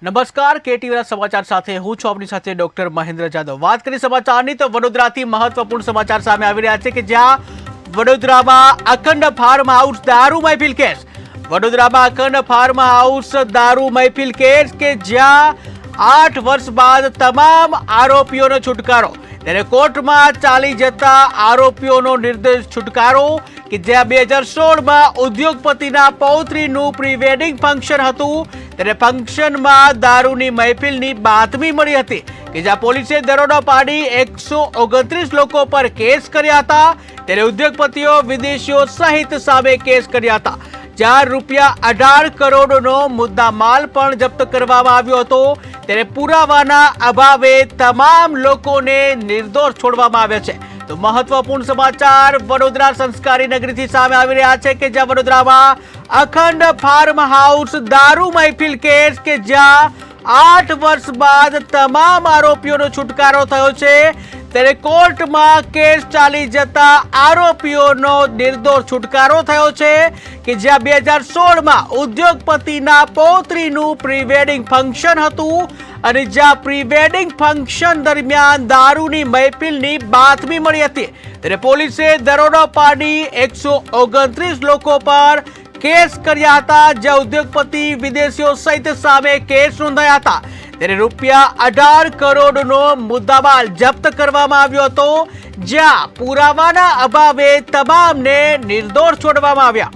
નમસ્કાર, કેટીવીના સમાચાર સાથે હું છું આપની સાથે ડોક્ટર મહેન્દ્ર જાદવ। વાત કરી સમાચારની તો વડોદરાથી મહત્વપૂર્ણ સમાચાર સામે આવી રહ્યા છે કે જ્યાં વડોદરામાં અખંડ ફાર્મ હાઉસ દારૂ મહેફિલ કેસ। વડોદરામાં અખંડ ફાર્મ હાઉસ દારૂ મહેફિલ કેસ કે જ્યાં 8 વર્ષ બાદ તમામ આરોપીઓનો છુટકારો, ત્યારે કોર્ટમાં ચાલી જતા આરોપીઓનો નિર્દોષ છુટકારો કે જ્યાં 2016માં ઉદ્યોગપતિના પૌત્રીનું પ્રી વેડિંગ ફંક્શન હતું, ત્યારે ફંક્શનમાં દારૂની મહેફિલની બાતમી મળી હતી કે જ્યાં પોલીસે દરોડો પાડી 129 લોકો પર કેસ કર્યા હતા। ત્યારે ઉદ્યોગપતિઓ વિદેશીઓ સહિત સામે કેસ કર્યા હતા, જ્યાં ₹18 કરોડનો મુદ્દામાલ પણ જપ્ત કરવામાં આવ્યો હતો। ત્યારે પુરાવાના અભાવે તમામ લોકોને નિર્દોષ છોડવામાં આવ્યા છે। તો મહત્વપૂર્ણ સમાચાર વડોદરા સંસ્કારી નગરીથી સામે આવી રહ્યા છે કે જ્યાં વડોદરામાં અખંડ ફાર્મ હાઉસ દારૂ મહેફિલ કેસ કે જ્યાં 8 વર્ષ બાદ તમામ આરોપીઓનો છુટકારો થયો છે, ત્યારે કોર્ટમાં કેસ ચાલી જતા આરોપીઓનો નિર્દોષ છુટકારો થયો છે કે જ્યાં 2016માં ઉદ્યોગપતિના પૌત્રીનું પ્રી વેડિંગ ફંક્શન હતું અને જ્યાં પ્રી વેડિંગ ફંક્શન દરમિયાન દારૂની મહેફિલની બાતમી મળી હતી, ત્યારે પોલીસે દરોડો પાડી 129 લોકો પર કેસ કર્યા હતા, જ્યાં ઉદ્યોગપતિ વિદેશીઓ સહિત સામે કેસ નોંધાયા હતા। ત્યારે ₹18 કરોડનો મુદ્દામાલ જપ્ત કરવામાં આવ્યો હતો, જ્યાં પુરાવાના અભાવે તમામને નિર્દોષ છોડવામાં આવ્યા।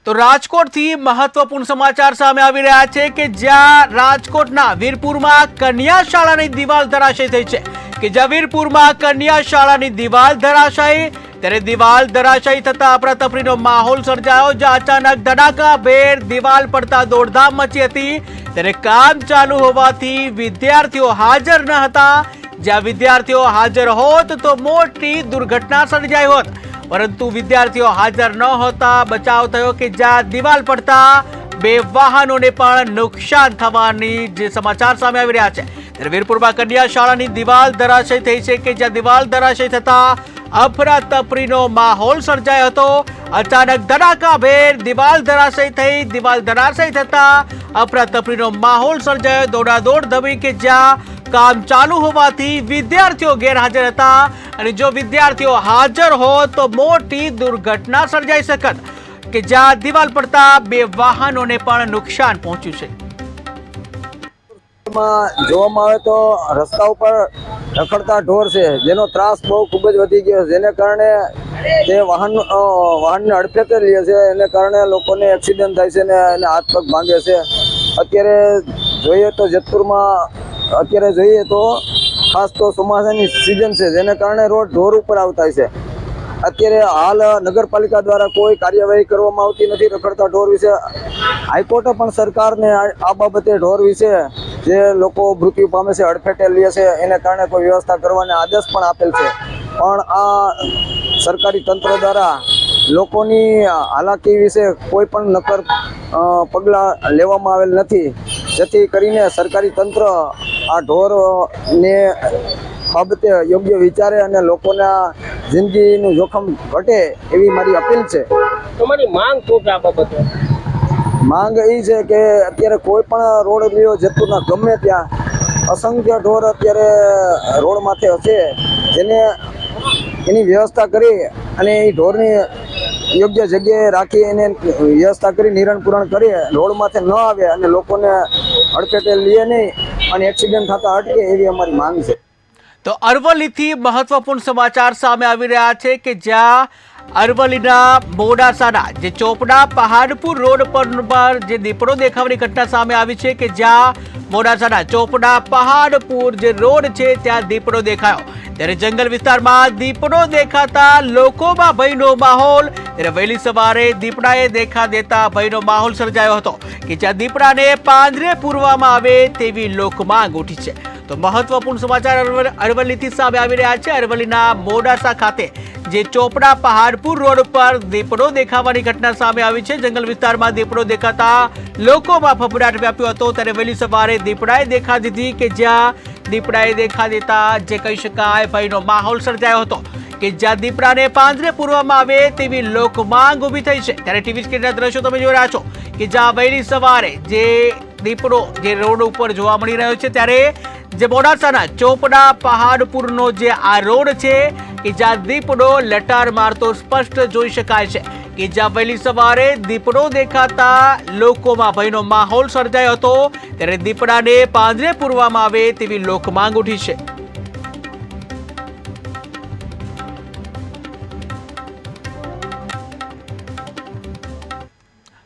તો રાજકોટથી મહત્વપૂર્ણ સમાચાર સામે આવી રહ્યા છે કે જ્યાં રાજકોટના વીરપુરમાં કન્યા શાળાની દિવાલ ધરાશયી થઈ છે કે જ્યાં વીરપુરમાં કન્યા શાળાની દિવાલ ધરાશયી, ત્યારે દિવાલ ધરાશયી થતા અફરાતફરીનો માહોલ સર્જાયો, જ્યાં અચાનક ધડાકાભેર દિવાલ પડતા દોડધામ મચી હતી। ત્યારે કામ ચાલુ હોવાથી વિદ્યાર્થીઓ હાજર ન હતા, જ્યાં વિદ્યાર્થીઓ હાજર હોત તો મોટી દુર્ઘટના સર્જાઈ હોત, પરંતુ વિદ્યાર્થીઓ હાજર ન હોતા બચાવ થયો કે જ્યાં દિવાલ પડતા 2 વાહનોને પણ નુકસાન થવાની જે સમાચાર સામે આવી રહ્યા છે। ત્યારે વીરપુરમાં કન્યા શાળાની દિવાલ ધરાશયી થઈ છે કે જ્યાં દિવાલ ધરાશયી થતા અફરાતફરીનો માહોલ સર્જાયો હતો। અચાનક ધડાકાભેર દિવાલ ધરાશયી થઈ, દિવાલ ધરાશયી થતા અફરાતફરીનો માહોલ સર્જાયો, દોડાદોડ ધમી કે જ્યાં કામ ચાલુ હોવાથી વિદ્યાર્થીઓ ગેરહાજર હતા અને જો વિદ્યાર્થીઓ હાજર હોત તો મોટી દુર્ઘટના સર્જાઈ શકત કે જ્યાં દિવાલ પડતા 2 વાહનોને પણ નુકસાન પહોંચ્યું છે। જોવામાં આવે તો રસ્તા ઉપર રખડતા ઢોર છે, જેનો ત્રાસ બહુ ખૂબ જ વધી ગયો, જેને કારણે તે વાહનને અડફેટે લે છે, એને કારણે લોકોને એક્સિડન્ટ થાય છે અને હાથ પગ ભાંગે છે। અત્યારે જોઈએ તો જેતપુરમાં ખાસ તો ચોમાસાની સિઝન છે, જેને કારણે રોડ ઢોર ઉપર આવતા છે। અત્યારે હાલ નગરપાલિકા દ્વારા કોઈ કાર્યવાહી કરવામાં આવતી નથી રખડતા ઢોર વિશે। હાઈકોર્ટે પણ સરકારને આ બાબતે ઢોર વિશે જે લોકો મૃત્યુ પામે છે, અડફેટે લે છે, એને કારણે કોઈ વ્યવસ્થા કરવાનો આદેશ પણ આપેલ છે, પણ આ સરકારી તંત્ર દ્વારા લોકોની હાલાકી વિશે કોઈ પણ નક્કર પગલાં લેવામાં આવેલ નથી, જેથી કરીને સરકારી તંત્ર આ ઢોરને બાબતે યોગ્ય વિચારે અને લોકોના જિંદગીનું જોખમ ઘટે એવી મારી અપીલ છે। તમારી માંગ શું છે આ બાબતે? માંગ એ છે કે અત્યારે કોઈ પણ રોડ લ્યો જેતપુરના ગમે ત્યાં અસંખ્ય ઢોર અત્યારે રોડ માથે હશે, જેને એની વ્યવસ્થા કરી અને એ ઢોરની યોગ્ય જગ્યાએ રાખી એને વ્યવસ્થા કરી નિરણ પૂરણ કરી રોડ માથે ન આવે અને લોકોને અડફેટે લે નહીં અને એક્સિડન્ટ થતા અટકે એવી અમારી માંગ છે। તો અરવલ્લીથી મહત્વપૂર્ણ સમાચાર સામે આવી રહ્યા છે કે જ્યાં અરવલ્લીના મોડાસાના જે ચોપડા પહાડપુર રોડ પર જે દીપડો દેખાવાની ઘટના સામે આવી છે કે જ્યાં મોડાસાના ચોપડા પહાડપુર જે રોડ છે ત્યાં દીપડો દેખાયો, ત્યારે જંગલ વિસ્તારમાં દીપડો દેખાતા લોકોમાં ભયનો માહોલ। ત્યારે વહેલી સવારે દીપડાએ દેખા દેતા ભયનો માહોલ સર્જાયો હતો કે જ્યાં દીપડાને પાંજરે પૂરવામાં આવે તેવી લોકમાંગ ઉઠી છે। તો મહત્વપૂર્ણ સમાચાર અરવલ્લીથી સામે આવી રહ્યા છે। અરવલ્લીના મોડાસા ખાતે જે ચોપડા પહાડપુર રોડ પર દીપડો દેખાવાની ઘટના સામે આવી છે। જંગલ વિસ્તારમાં દીપડો દેખાતા લોકોમાં ફફડાટ વ્યાપ્યો હતો, ત્યારે વહેલી સવારે દીપડાએ દેખા દીધી કે જ્યાં દીપડાએ દેખા દેતા જે કહી શકાય ભયનો માહોલ સર્જાયો હતો કે જ્યાં દીપડાને પાંજરે પૂરવામાં આવે તેવી લોકમાંગ ઊભી થઈ છે। ત્યારે ટીવી સ્ક્રીનના દ્રશ્યો તમે જોઈ રહ્યા છો કે જ્યાં વહેલી સવારે જે દીપડો જે રોડ ઉપર જોવા મળી રહ્યો છે, ત્યારે જે મોડાસાના ચોપડા પહાડપુરનો જે આ રોડ છે કે જ્યાં દીપડો લટાર મારતો સ્પષ્ટ જોઈ શકાય છે કે જ્યાં વહેલી સવારે દીપડો દેખાતા લોકોમાં ભયનો માહોલ સર્જાયો હતો। ત્યારે દીપડાને પાંજરે પૂરવામાં આવે તેવી લોકમાંગ ઉઠી છે।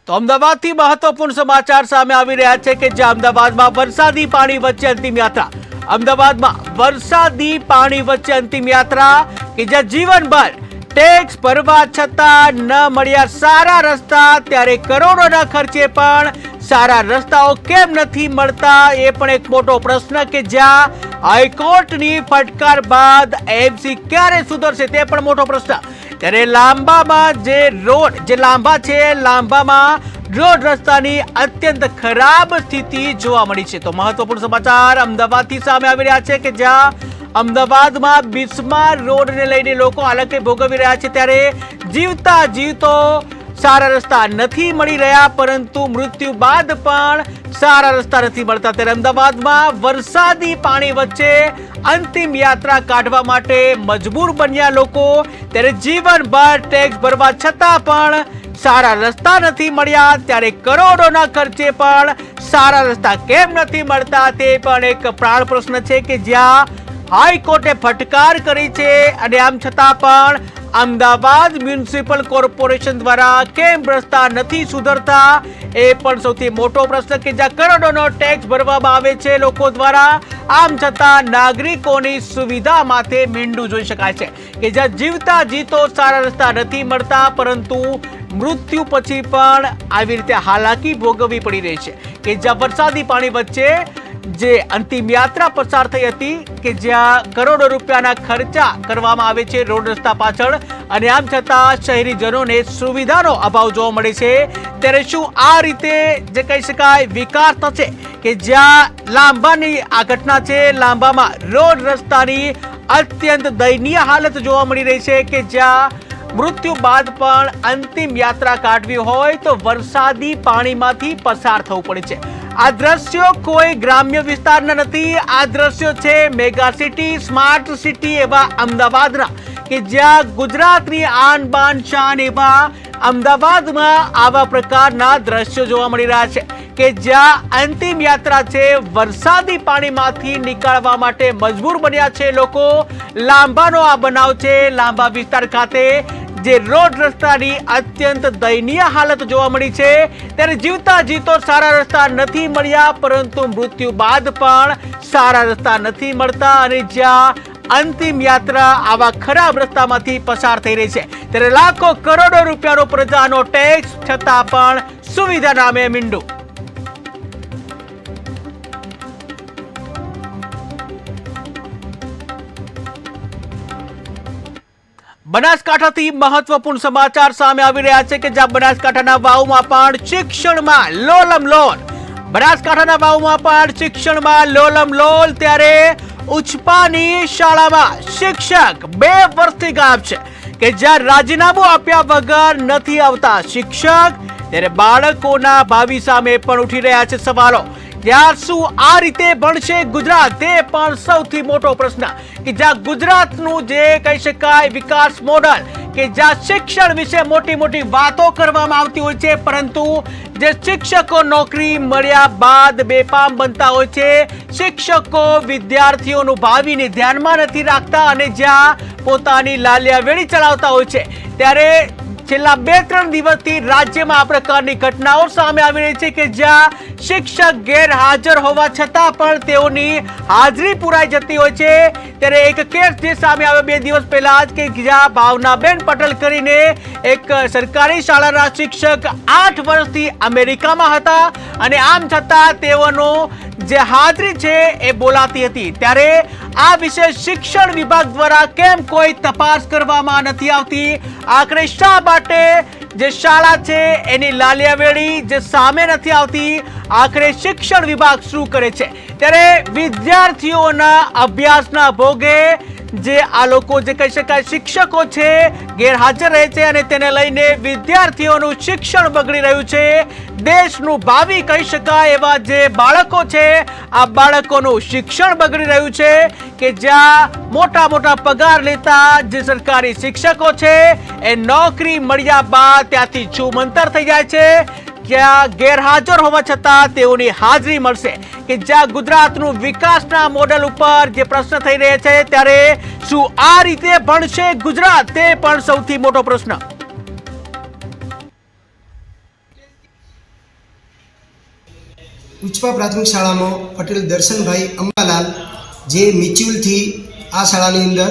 તો અમદાવાદથી મહત્વપૂર્ણ સમાચાર સામે આવી રહ્યા છે કે જ્યાં અમદાવાદમાં વરસાદી પાણી વચ્ચે અંતિમ યાત્રા। અમદાવાદમાં વરસાદી પાણી વચ્ચે અંતિમ યાત્રા કે જ્યાં જીવનભર ટેક્સ ભરવા છતાં ન મળ્યા સારા રસ્તા, ત્યારે કરોડોના ખર્ચે પણ સારા રસ્તાઓ કેમ નથી મળતા એ પણ એક મોટો પ્રશ્ન કે જ્યાં હાઈકોર્ટની ફટકાર બાદ એમસી ક્યારે સુધરશે તે પણ મોટો પ્રશ્ન। ત્યારે લાંબામાં જે રોડ જે લાંબા છે, લાંબામાં રોડ રસ્તાની અત્યંત ખરાબ સ્થિતિ જોવા મળી છે। તો મહત્વપૂર્ણ સમાચાર અમદાવાદથી સામે આવી રહ્યા છે કે જ્યાં અમદાવાદમાં બિસ્માર રોડને લઈને લોકો હાલાકી ભોગવી રહ્યા છે। ત્યારે જીવતા જીવતો સારા રસ્તા નથી મળી રહ્યા, પરંતુ મૃત્યુ બાદ પણ સારા રસ્તા નથી મળતા। ત્યારે અમદાવાદમાં વરસાદી પાણી વચ્ચે અંતિમ યાત્રા કાઢવા માટે મજબૂર બન્યા લોકો। ત્યારે જીવનભર ટેક્સ ભરવા છતાં પણ સારા રસ્તા નથી મળ્યા, ત્યારે કરોડોના ખર્ચે પણ સારા રસ્તા કેમ નથી મળતા તે પણ એક પ્રાણ પ્રશ્ન છે કે જ્યાં હાઈકોર્ટે ફટકાર કરી છે અને આમ છતાં પણ અમદાવાદ મ્યુનિસિપલ કોર્પોરેશન દ્વારા કેમ રસ્તા નથી સુધરતા એ પણ સૌથી મોટો પ્રશ્ન કે જ્યાં કરોડોનો ટેક્સ ભરવામાં આવે છે લોકો દ્વારા, આમ છતાં નાગરિકોની સુવિધા માથે મીંડું જોઈ શકાય છે કે જ્યાં જીવતા જીતો સારા રસ્તા નથી મળતા, પરંતુ મૃત્યુ પછી પણ આવી રીતે હાલાકી ભોગવવી પડી રહી છે કે જ્યાં વરસાદી પાણી વચ્ચે જે અંતિમ યાત્રા પસાર થઈ હતી કે જ્યાં કરોડો રૂપિયાના ખર્ચા કરવામાં આવે છે રોડ રસ્તા પાછળ, અને આમ છતાં શહેરીજનોને સુવિધાનો અભાવ જોવા મળે છે। ત્યારે શું આ રીતે જે કહી શકાય વિકાસ થશે કે જ્યાં લાંબાની આ ઘટના છે, લાંબામાં રોડ રસ્તાની અત્યંત દયનીય હાલત જોવા મળી રહી છે કે જ્યાં મૃત્યુ બાદ પણ અંતિમ યાત્રા કાઢવી હોય તો વરસાદી પાણીમાંથી પસાર થવું પડે છે। આ દ્રશ્યો કોઈ ગ્રામ્ય વિસ્તારના નથી, આ દ્રશ્યો છે મેગા સિટી, સ્માર્ટ સિટી એવા અમદાવાદના કે જ્યાં ગુજરાતની આન બાન શાન એવા અમદાવાદમાં આવા પ્રકારના દ્રશ્યો જોવા મળી રહ્યા છે કે જ્યાં અંતિમ યાત્રા છે વરસાદી પાણીમાંથી નીકળવા માટે મજબૂર બન્યા છે લોકો। લાંબાનો આ બનાવ છે, લાંબા વિસ્તાર ખાતે જે રોડ રસ્તાની અત્યંત દયનીય હાલત જોવા મળી છે। ત્યારે જીવતા જીતો સારા રસ્તા નથી મળ્યા, પરંતુ મૃત્યુ બાદ પણ સારા રસ્તા નથી મળતા, અને જ્યાં અંતિમ યાત્રા આવા ખરાબ રસ્તામાંથી પસાર થઈ રહી છે ત્યારે લાખો કરોડો રૂપિયાનો પ્રજાનો ટેક્સ છતાં પણ સુવિધા નામે મીંડું। બનાસકાંઠાથી મહત્વપૂર્ણ સમાચાર સામે આવી રહ્યા છે કે જ્યાં બનાસકાંઠાના વાવમાં પણ શિક્ષણમાં લોલમ લોલ, બનાસકાંઠાના વાવમાં પણ શિક્ષણમાં લોલમ લોલ। ત્યારે ઉચપાની શાળામાં શિક્ષક 2 વર્ષથી ગાયબ છે કે જ્યાં રાજીનામું આપ્યા વગર નથી આવતા શિક્ષક। ત્યારે બાળકોના ભાવિ સામે પણ ઉઠી રહ્યા છે સવાલો। ત્યાં શું આ રીતે ભણશે ગુજરાત તે પણ સૌથી મોટો પ્રશ્ન કે જ્યાં ગુજરાતનું જે કહી શકાય વિકાસ મોડલ કે જ્યાં શિક્ષણ વિશે મોટી મોટી વાતો કરવામાં આવતી હોય છે, પરંતુ જે શિક્ષકો નોકરી મળ્યા બાદ બેફામ બનતા હોય છે, શિક્ષકો વિદ્યાર્થીઓનું ભાવિને ધ્યાનમાં નથી રાખતા અને જ્યાં પોતાની લાલિયા વેડી ચલાવતા હોય છે। ત્યારે છેલ્લા 2-3 દિવસથી રાજ્યમાં આ પ્રકારની ઘટનાઓ સામે આવી રહી છે કે જ્યાં શિક્ષક ગેરહાજર હોવા છતાં પણ તેઓની હાજરી પુરાઈ જતી હોય છે। ત્યારે એક કેસ જે સામે આવ્યો 2 દિવસ પહેલા જ કે જ્યાં ભાવનાબેન પટેલ કરીને એક સરકારી શાળાના શિક્ષક 8 વર્ષથી અમેરિકામાં હતા અને આમ છતાં તેઓનો જે હાજરી છે એ બોલાતી હતી। ત્યારે આ વિશે શિક્ષણ વિભાગ દ્વારા કેમ કોઈ તપાસ કરવામાં નથી આવતી? આખરે શા માટે જે શાળા છે એની લાલિયાવેડી જે સામે નથી આવતી? આખરે શિક્ષણ વિભાગ શું કરે છે? ત્યારે વિદ્યાર્થીઓના અભ્યાસના ભોગે જે આ લોકો જે કહી શકાય શિક્ષકો છે ગેરહાજર રહે છે અને તેને લઈને વિદ્યાર્થીઓનું શિક્ષણ બગડી રહ્યું છે. દેશનું ભાવિ કહી શકાય એવા જે બાળકો છે આ બાળકોનું શિક્ષણ બગડી રહ્યું છે કે જ્યાં મોટા મોટા પગાર લેતા જે સરકારી શિક્ષકો છે એ નોકરી મળ્યા બાદ ત્યાંથી છૂમંતર થઈ જાય છે. જ્યાં ગેરહાજર હોવા છતાં તેઓની હાજરી મળશે કે જ્યાં ગુજરાતનું વિકાસના મોડેલ ઉપર જે પ્રશ્ન થઈ રહ્યા છે ત્યારે શું આ રીતે ભણશે ગુજરાત તે પણ સૌથી મોટો પ્રશ્ન. ઉચ્ચપા પ્રાથમિક શાળામાં પટેલ દર્શનભાઈ અંબાલાલ જે મિચ્યુલથી આ શાળાની અંદર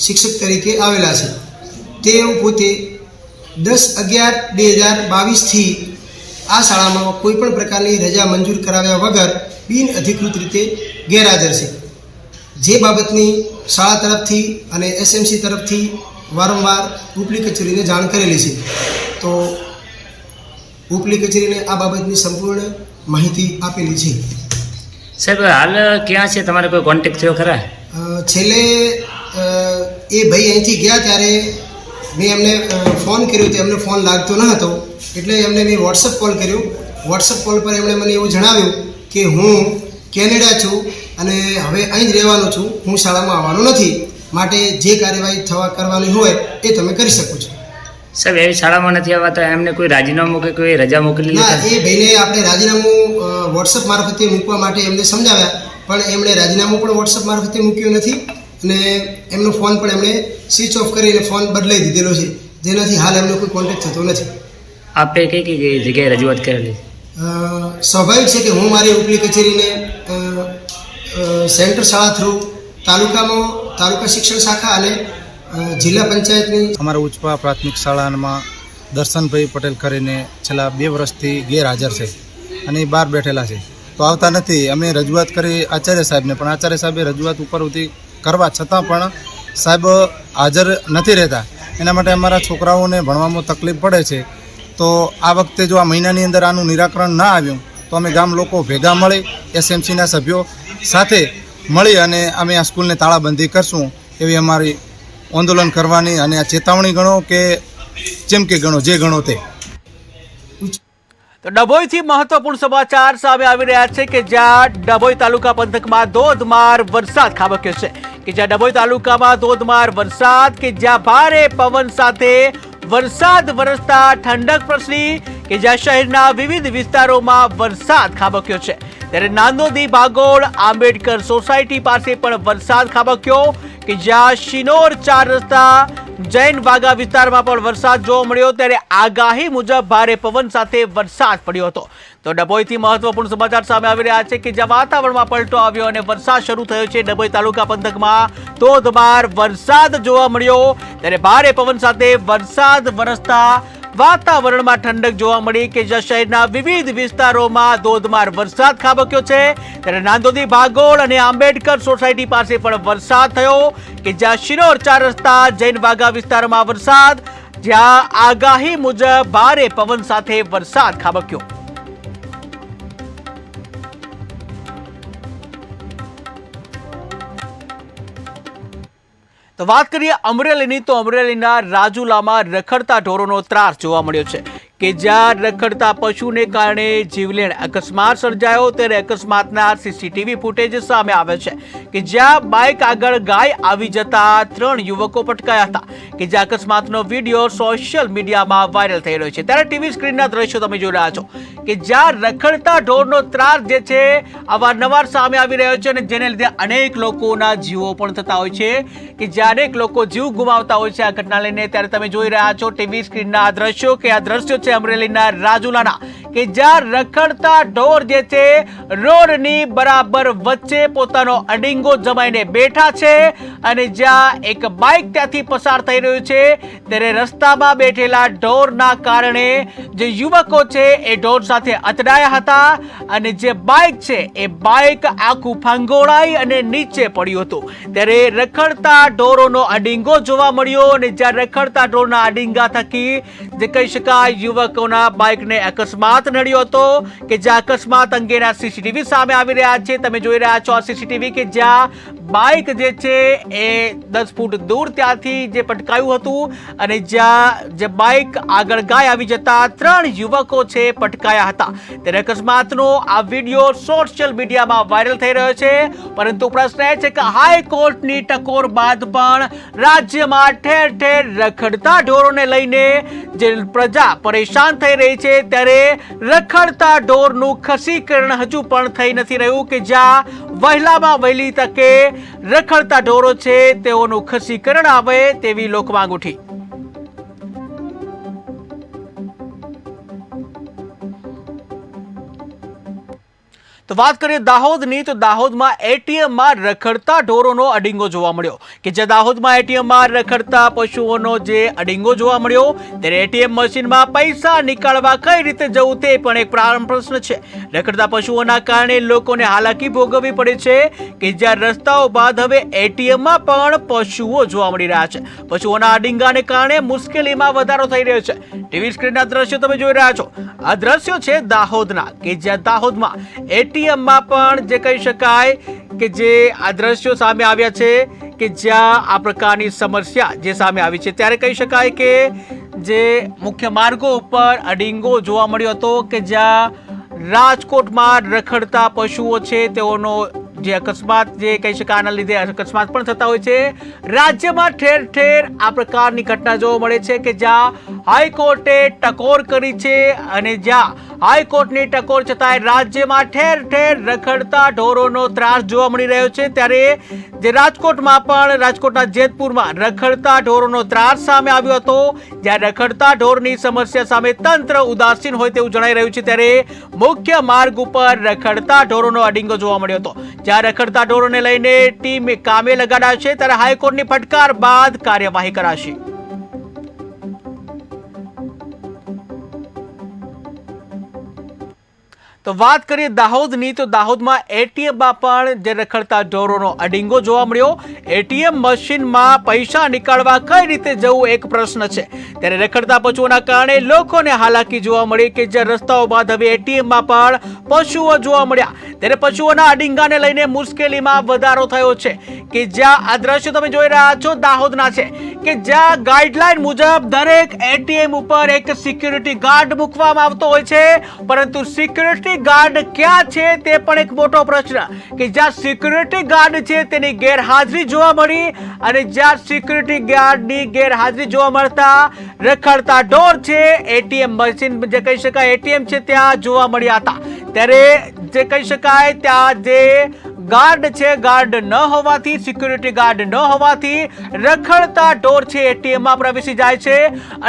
શિક્ષક તરીકે આવેલા છે તેઓ પોતે 10/11/2022થી આ શાળામાં કોઈ પણ પ્રકારની રજા મંજૂર કરાવ્યા વગર બિન અધિકૃત રીતે ગેરહાજર છે. જે બાબતની શાળા તરફથી અને એસએમસી તરફથી વારંવાર ઉપલી કચેરીને જાણ કરેલી છે. તો ઉપલી કચેરીને આ બાબતની સંપૂર્ણ માહિતી આપેલી છે. સાહેબ હાલ ક્યાં છે, તમારે કોઈ કોન્ટેક્ટ થયો ખરા? છેલ્લે એ ભાઈ અહીંથી ગયા ત્યારે મેં એમને ફોન કર્યો તો એમને ફોન લાગતો ન હતો એટલે એમને મેં વોટ્સઅપ કોલ કર્યો. વોટ્સઅપ કોલ પર એમણે મને એવું જણાવ્યું કે હું કેનેડા છું અને હવે અહીં જ રહેવાનો છું, હું શાળામાં આવવાનો નથી, માટે જે કાર્યવાહી કરવાની હોય એ તમે કરી શકો છો. સાહેબ એવી શાળામાં નથી આવતા, એમને કોઈ રાજીનામું કે કોઈ રજા મોકલી? ના, એ ભાઈને આપણે રાજીનામું વોટ્સઅપ મારફતે મૂકવા માટે એમને સમજાવ્યા પણ એમણે રાજીનામું પણ વોટ્સઅપ મારફતે મૂક્યું નથી અને એમનો ફોન પણ એમણે સ્વિચ ઓફ કરીને ફોન બદલાઈ દીધેલો છે, જેનાથી હાલ એમનો કોઈ કોન્ટેક્ટ થતો નથી. આપણે કઈ કઈ જગ્યાએ રજૂઆત કરેલી? સ્વાભાવિક છે કે હું મારી ઉપલી કચેરીને સેન્ટર શાળા થ્રુ તાલુકા શિક્ષણ શાખા અને જિલ્લા પંચાયતની અમારા ઉચ્ચપા પ્રાથમિક શાળામાં દર્શનભાઈ પટેલ કરીને છેલ્લા 2 વર્ષથી ગેરહાજર છે અને એ બહાર બેઠેલા છે તો આવતા નથી. અમે રજૂઆત કરી આચાર્ય સાહેબને પણ આચાર્ય સાહેબે રજૂઆત ઉપરથી કરવા છતાં પણ સાહેબ હાજર નથી રહેતા. એના માટે અમારા છોકરાઓને ભણવામાં તકલીફ પડે છે. તો આ વખતે જો આ મહિનાની અંદર આનું નિરાકરણ ના આવ્યું તો અમે ગામ લોકો ભેગા મળી એસએમસીના સભ્યો સાથે મળી અને અમે આ સ્કૂલને તાળાબંધી કરશું એવી અમારી આંદોલન કરવાની અને આ ચેતવણી ગણો કે જેમ કે ગણો જે ગણો તે. તો ડભોઈથી મહત્વપૂર્ણ સમાચાર સામે આવી રહ્યા છે કે જ્યાં ડભોઈ તાલુકા પંથકમાં ધોધમાર વરસાદ ખાબક્યો છે કે જ્યાં ડભોઈ તાલુકામાં ધોધમાર વરસાદ કે જ્યાં ભારે પવન સાથે વરસાદ વરસતા ઠંડક પ્રસરી કે જ્યાં શહેરના વિવિધ વિસ્તારોમાં વરસાદ ખાબક્યો છે. ત્યારે નાંદોદી ભાગોળ આંબેડકર સોસાયટી પાસે પણ વરસાદ ખાબક્યો કે જ્યાં શિનોર 4 રસ્તા જૈન વાગા વિસ્તારમાં પણ વરસાદ જોવા મળ્યો. ત્યારે આગાહી મુજબ ભારે પવન સાથે વરસાદ પડ્યો હતો. તો ડભોઈથી મહત્વપૂર્ણ સમાચાર સામે આવી રહ્યા છે કે જ્યાં વાતાવરણમાં પલટો આવ્યો અને વરસાદ શરૂ થયો છે. ડભોઈ તાલુકા પંથકમાં ધોધમાર વરસાદ જોવા મળ્યો. ત્યારે ભારે પવન સાથે વરસાદ વરસતા વાતાવરણમાં ઠંડક જોવા મળી કે જ્યાં શહેરના વિવિધ વિસ્તારોમાં ધોધમાર વરસાદ ખાબક્યો છે. ત્યારે નાંદોદી ભાગોળ અને આંબેડકર સોસાયટી પાસે પણ વરસાદ થયો કે જ્યાં શિનોર 4 રસ્તા જૈન વાગા વિસ્તારમાં વરસાદ, જ્યાં આગાહી મુજબ ભારે પવન સાથે વરસાદ ખાબક્યો. તો વાત કરીએ અમરેલીની, તો અમરેલીના રાજુલામાં રખડતા ઢોરોનો ત્રાસ જોવા મળ્યો છે કે જ્યાં રખડતા પશુને કારણે જીવલેણ અકસ્માત સર્જાયો. ત્યારે અકસ્માતના સીસીટીવી ફૂટેજ સામે આવે છે કે જ્યાં બાઇક આગળ ગાય આવી જતા 3 યુવકો પટકાયા હતા કે જ્યાં અકસ્માતનો વિડીયો સોશિયલ મીડિયામાં વાયરલ થઈ રહ્યો છે. ત્યારે ટીવી સ્ક્રીનના દ્રશ્યો તમે જોઈ રહ્યા છો કે જ્યાં રખડતા ઢોરનો ત્રાસ જે છે અવારનવાર સામે આવી રહ્યો છે અને જેને લીધે અનેક લોકોના જીવો પણ થતા હોય છે કે જ્યાં અનેક લોકો જીવ ગુમાવતા હોય છે આ ઘટના લઈને. ત્યારે તમે જોઈ રહ્યા છો ટીવી સ્ક્રીનના આ દ્રશ્યો કે આ દ્રશ્યો છે અમરેલીના રાજુલાના કે જ્યાં રખડતા ઢોર જે છે રોડની બરાબર વચ્ચે પોતાનો અડીંગો જમાઈને બેઠા છે અને જ્યાં એક બાઇક ત્યાંથી પસાર થઈ રહ્યું છે. ત્યારે રસ્તામાં બેઠેલા ઢોરના કારણે જે યુવકો છે એ ઢોર સાથે અથડાયા હતા અને જે બાઇક છે એ બાઇક આખું ફંગોળાઈ અને નીચે પડ્યું હતું. ત્યારે રખડતા ઢોરોનો અડીંગો જોવા મળ્યો અને જ્યાં રખડતા ઢોરના અડીંગા થકી જે કહી શકાય યુવકોના બાઇકને અકસ્માત નડ્યો હતો કે જે અકસ્માત અંગેના સીસીટીવી સામે આવી રહ્યા છે. તમે જોઈ રહ્યા છો આ સીસીટીવી કે જ્યાં બાઇક જે છે એ 10 ફૂટ દૂર ત્યાંથી જે પટકાયું હતું અને જ્યાં જે બાઇક આગળ ગાય આવી જતા 3 યુવકો છે પટકાયા હતા. ત્યારે અકસ્માતનો આ વિડીયો સોશિયલ મીડિયામાં વાયરલ થઈ રહ્યો છે. પરંતુ પ્રશ્ન એ છે કે હાઈકોર્ટની ટકોર બાદ પણ રાજ્યમાં ઠેર ઠેર રખડતા ઢોરોને લઈને જે પ્રજા પરેશાન થઈ રહી છે, ત્યારે રખડતા ઢોરનું ખસીકરણ હજુ પણ થઈ નથી રહ્યું કે જ્યાં વહેલામાં વહેલી તકે રખડતા ઢોરો છે તેઓનું ખસીકરણ આવે તેવી લોકમાંગ ઉઠી. તો વાત કરીએ દાહોદની, તો દાહોદમાં એટીએમમાં રખડતા ઢોરોનો અડીંગો જોવા મળ્યો કે જે દાહોદમાં એટીએમમાં રખડતા પશુઓનો જે અડીંગો જોવા મળ્યો. ત્યારે એટીએમ મશીનમાં પૈસા નીકાળવા કઈ રીતે જવું તે પણ એક પ્રશ્ન છે. રખડતા પશુઓના કારણે લોકોને હાલાકી ભોગવવી પડે છે કે જ્યાં રસ્તાઓ બાદ હવે એટીએમમાં પણ પશુઓ જોવા મળી રહ્યા છે. પશુઓના અડીંગાને કારણે મુશ્કેલીમાં વધારો થઈ રહ્યો છે. ટીવી સ્ક્રીનના દ્રશ્યો તમે જોઈ રહ્યા છો. આ દ્રશ્યો છે દાહોદના કે જ્યાં દાહોદમાં એટીએમમાં પણ જે કહી શકાય કે જે આ દ્રશ્યો સામે આવ્યા છે કે જ્યાં આ પ્રકારની સમસ્યા જે સામે આવી છે. ત્યારે કહી શકાય કે જે મુખ્ય માર્ગો ઉપર અડીંગો જોવા મળ્યો હતો કે જ્યાં રાજકોટમાં રખડતા પશુઓ છે તેઓનો જે અકસ્માત જે કહી શકાય આના લીધે અકસ્માત પણ થતા હોય છે. રાજ્યમાં ઠેર ઠેર આ પ્રકારની ઘટના જોવા મળે છે કે જ્યાં હાઈકોર્ટે ટકોર કરી છે અને જ્યાં હાઈકોર્ટની ટકોર છતાંય રાજ્યમાં ઠેર ઠેર રખડતા ઢોરોનો ત્રાસ જોવા મળી રહ્યો છે. ત્યારે જે રાજકોટમાં પણ રાજકોટના જેતપુરમાં રખડતા ઢોરોનો ત્રાસ સામે આવ્યો હતો, જ્યાં રખડતા ઢોરની સમસ્યા સામે તંત્ર ઉદાસીન હોય તેવું જણાઈ રહ્યું છે. ત્યારે મુખ્ય માર્ગ ઉપર રખડતા ઢોરોનો અડીંગો જોવા મળ્યો હતો. જ્યાં રખડતા ઢોરોને લઈને ટીમ કામે લગાડાશે ત્યારે હાઈકોર્ટની ફટકાર બાદ કાર્યવાહી કરાશે. તો વાત કરીએ દાહોદની, તો દાહોદમાં એટીએમમાં પણ જે રખડતા ઢોરોનો અડીંગો જોવા મળ્યો. એટીએમ મશીનમાં પૈસા નીકાળવા કઈ રીતે જવું એક પ્રશ્ન છે. ત્યારે રખડતા પશુઓના કારણે લોકોને હાલાકી જોવા મળી કે જે રસ્તાઓ બાદ હવે એટીએમમાં પણ પશુઓ જોવા મળ્યા. ત્યારે પશુઓના અડીંગાને લઈને મુશ્કેલીમાં વધારો થયો છે કે જ્યાં આ દ્રશ્યો તમે જોઈ રહ્યા છો દાહોદના છે કે જ્યાં ગાઈડલાઈન મુજબ દરેક એટીએમ ઉપર એક સિક્યુરિટી ગાર્ડ મૂકવામાં આવતો હોય છે, પરંતુ સિક્યુરિટી ગાર્ડ ક્યાં છે તે પણ એક મોટો પ્રશ્ન કે જ્યાં સિક્યુરિટી ગાર્ડ છે તેની ગેરહાજરી જોવા મળી અને જ્યાં સિક્યુરિટી ગાર્ડની ગેરહાજરી જોવા મળતા રખડતા ઢોર છે એટીએમ મશીન જે કહી શકાય એટીએમ છે ત્યાં જોવા મળ્યા હતા. ત્યારે જે કહી શકાય ત્યાં જે ગાર્ડ છે ગાર્ડ ન હોવાથી સિક્યુરિટી ગાર્ડ ન હોવાથી રખડતા ઢોર છે એટીએમમાં પ્રવેશી જાય છે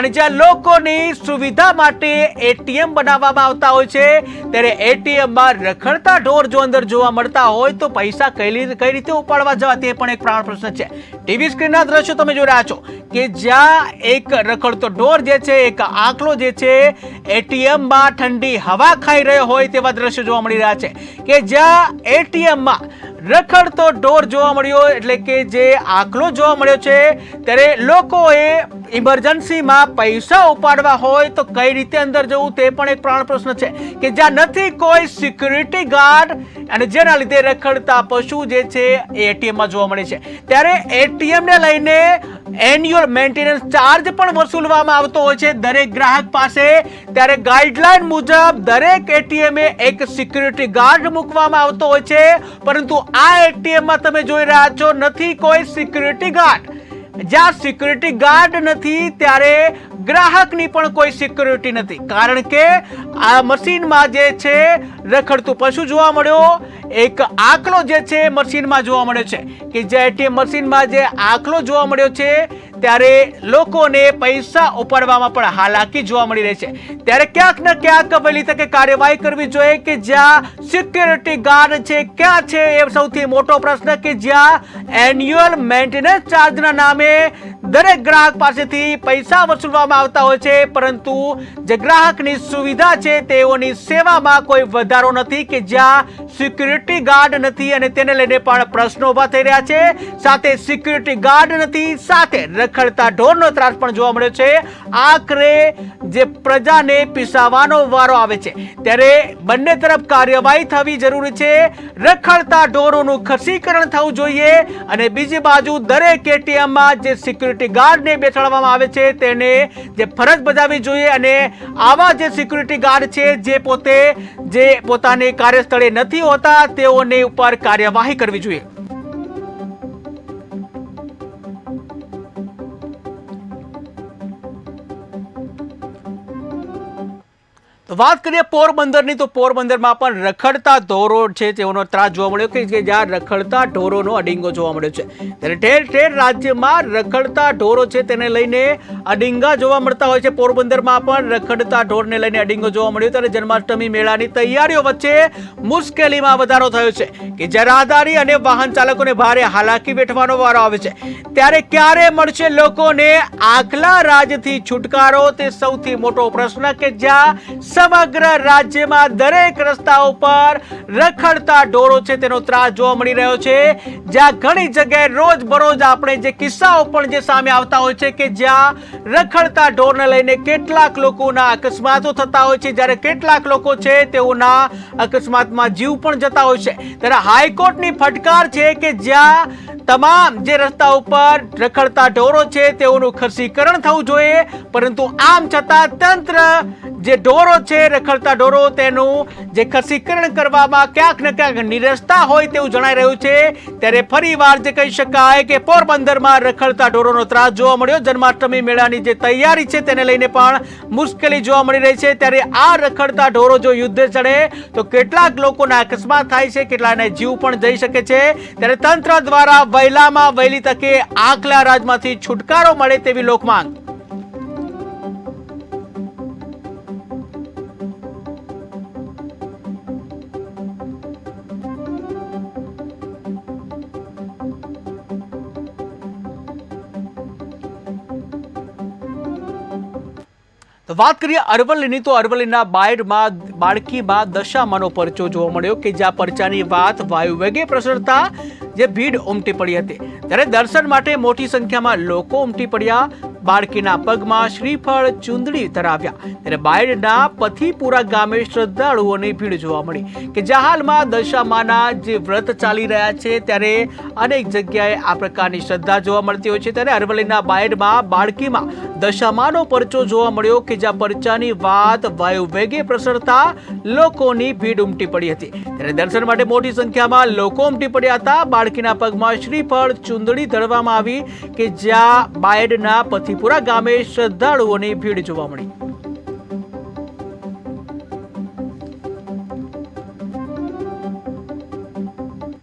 અને જ્યાં લોકોની સુવિધા માટે એટીએમ બનાવવામાં આવતા હોય છે ત્યારે એટીએમમાં રખડતા ઢોર જો અંદર જોવા મળતા હોય તો પૈસા કઈ રીતે ઉપાડવા જવા તે પણ એક પ્રાણ પ્રશ્ન છે. ટીવી સ્ક્રીનના દ્રશ્યો તમે જોઈ રહ્યા છો કે જ્યાં એક રખડતો ઢોર જે છે એક આંકલો જે છે એટીએમમાં ઠંડી હવા ખાઈ રહ્યો હોય તેવા દ્રશ્યો જોવા મળી રહ્યા છે કે જ્યાં એટીએમમાં રખડતો ઢોર જોવા મળ્યો એટલે કે જે આંકલો જોવા મળ્યો છે. ત્યારે લોકોએ ઇમરજન્સીમાં પૈસા ઉપાડવા હોય તો કઈ રીતે અંદર જવું તે પણ એક પ્રાણ પ્રશ્ન છે કે જ્યાં નથી કોઈ સિક્યુરિટી ગાર્ડ અને જેના લીધે રખડતા પશુ જે છે એ એટીએમમાં જોવા મળે છે. ત્યારે એટીએમને લઈને એન્યુઅલ મેન્ટેનન્સ ચાર્જ પણ વસૂલવામાં આવતો હોય છે દરેક ગ્રાહક પાસે. ત્યારે ગાઈડલાઈન મુજબ દરેક એટીએમે એક સિક્યુરિટી ગાર્ડ મૂકવામાં આવતો હોય છે, પરંતુ આ એટીએમમાં તમે જોઈ રહ્યા છો નથી કોઈ સિક્યુરિટી ગાર્ડ. જ્યાં સિક્યુરિટી ગાર્ડ નથી ત્યારે ગ્રાહકની પણ કોઈ સિક્યુરિટી નથી, કારણ કે આ મશીનમાં જે છે રખડતું પશુ જોવા મળ્યો, એક આંકલો જે છે મશીનમાં જોવા મળ્યો છે કે જે એટીએમ મશીનમાં જે આંકલો જોવા મળ્યો છે ત્યારે લોકોને પૈસા ઉપાડવામાં પણ હાલાકી જોવા મળી રહી છે. ત્યારે ક્યાંક ને ક્યાંક વહેલી તકે કાર્યવાહી કરવી જોઈએ કે જ્યાં સિક્યુરિટી ગાર્ડ છે ક્યાં છે એ સૌથી મોટો પ્રશ્ન કે જ્યાં એન્યુઅલ મેન્ટેનન્સ ચાર્જના નામે દરેક ગ્રાહક પાસેથી પૈસા વસૂલવામાં આવતા હોય છે, પરંતુ જે ગ્રાહકની સુવિધા છે તેઓની સેવામાં કોઈ વધારો નથી કે જ્યાં સિક્યુરિટી ગાર્ડ નથી અને તેને લઈને પણ પ્રશ્નો ઉભા થઈ રહ્યા છે. સાથે સિક્યુરિટી ગાર્ડ નથી, સાથે રખડતા ઢોરનો ત્રાસ પણ જોવા મળ્યો છે. આખરે જે પ્રજાને પીસાવાનો વારો આવે છે ત્યારે બંને તરફ કાર્યવાહી થવી જરૂરી છે. રખડતા ઢોરોનું ખસીકરણ થવું જોઈએ અને બીજી બાજુ દરેક એટીએમમાં જે સિક્યુરિટી ગાર્ડને બેસાડવામાં આવે છે તેને જે ફરજ બજાવવી જોઈએ અને આવા જે સિક્યુરિટી ગાર્ડ છે જે પોતાની કાર્યસ્થળે નથી હોતા તેઓને ઉપર કાર્યવાહી કરવી જોઈએ. તો વાત કરીએ પોરબંદરની, તો પોરબંદરમાં પણ રખડતા ઢોરો છે તેઓનો ત્રાસ જોવા મળ્યો કે જ્યાં રખડતા ઢોરોનો અડિંગો જોવા મળ્યો છે. ત્યારે ઠેર ઠેર રાજ્યમાં રખડતા ઢોરો છે તેને લઈને અડિંગા જોવા મળતા હોય છે. પોરબંદરમાં પણ રખડતા ઢોરને લઈને અડિંગો જોવા મળ્યો. ત્યારે જન્માષ્ટમી મેળાની તૈયારીઓ વચ્ચે મુશ્કેલીમાં વધારો થયો છે કે જ્યારે રાહદારી અને વાહન ચાલકોને ભારે હાલાકી વેઠવાનો વારો આવે છે. ત્યારે ક્યારે મળશે લોકોને આખલા રાજથી છુટકારો, તે સૌથી મોટો પ્રશ્ન કે જ્યાં સમગ્ર રાજ્યમાં દરેક રસ્તાઓ પર રખડતા ઢોરો છે તેનો ત્રાસ જોવા મળી રહ્યો છે. જ્યાં ઘણી જગ્યાએ રોજબરોજ આપણે જે કિસ્સાઓ પણ જે સામે આવતા હોય છે કે જ્યાં રખડતા ઢોરને લઈને કેટલાક લોકોના અકસ્માતો થતા હોય છે, જ્યારે કેટલાક લોકો છે તેઓના અકસ્માતમાં જીવ પણ જતા હોય છે. ત્યારે હાઈકોર્ટની ફટકાર છે કે જ્યાં તમામ જે રસ્તા ઉપર રખડતા ઢોરો છે તેઓનું ખસીકરણ થવું જોઈએ, પરંતુ આમ છતાં તંત્ર જે ઢોરો છે રખડતા ઢોરો તેનું જે ખસીકરણ કરવામાં ક્યાંક ને ક્યાંક નિરસતા હોય તેવું જણાઈ રહ્યું છે. ત્યારે ફરીવાર જે કહી શકાય કે પોરબંદરમાં રખડતા ઢોરોનો ત્રાસ જોવા મળ્યો. જન્માષ્ટમી મેળાની જે તૈયારી છે તેને લઈને પણ મુશ્કેલી જોવા મળી રહી છે. ત્યારે આ રખડતા ઢોરો જો યુદ્ધે ચડે તો કેટલાક લોકોના અકસ્માત થાય છે, કેટલાને જીવ પણ જઈ શકે છે. ત્યારે તંત્ર દ્વારા વહેલામાં વહેલી તકે આખલા રાજમાંથી છુટકારો મળે તેવી લોકમાંગ. તો વાત કરીએ અરવલ્લીની, તો અરવલ્લીના બાયડમાં બાળકીમાં દશામાનો પરચો જોવા મળ્યો કે જ્યાં પરચાની વાત વાયુ વેગે પ્રસરતા જે ભીડ ઉમટી પડી હતી. ત્યારે દર્શન માટે મોટી સંખ્યામાં લોકો ઉમટી પડ્યા. બાળકીના પગમાં શ્રીફળ ચુંદડી ધરાવ્યા. ત્યારે બાયડના પથીપુરા ગામે શ્રદ્ધાળુઓની ભીડ જોવા મળી કે જ્યાં હાલમાં દશામાના જે વ્રત ચાલી રહ્યા છે ત્યારે અનેક જગ્યાએ આ પ્રકારની શ્રદ્ધા જોવા મળતી હોય છે. ત્યારે અરવલ્લીના બાયડમાં બાળકીમાં દશામાનો પરચો જોવા મળ્યો કે જ્યાં પરચાની વાત વાયુ વેગે પ્રસરતા લોકોની ભીડ ઉમટી પડી હતી. ત્યારે દર્શન માટે મોટી સંખ્યામાં લોકો ઉમટી પડ્યા હતા. બાળકીના પગમાં શ્રીફળ ચુંદડી ધરવામાં આવી કે જ્યાં બાયડના પથીપુરા ગામે શ્રદ્ધાળુઓની ભીડ જોવા મળી.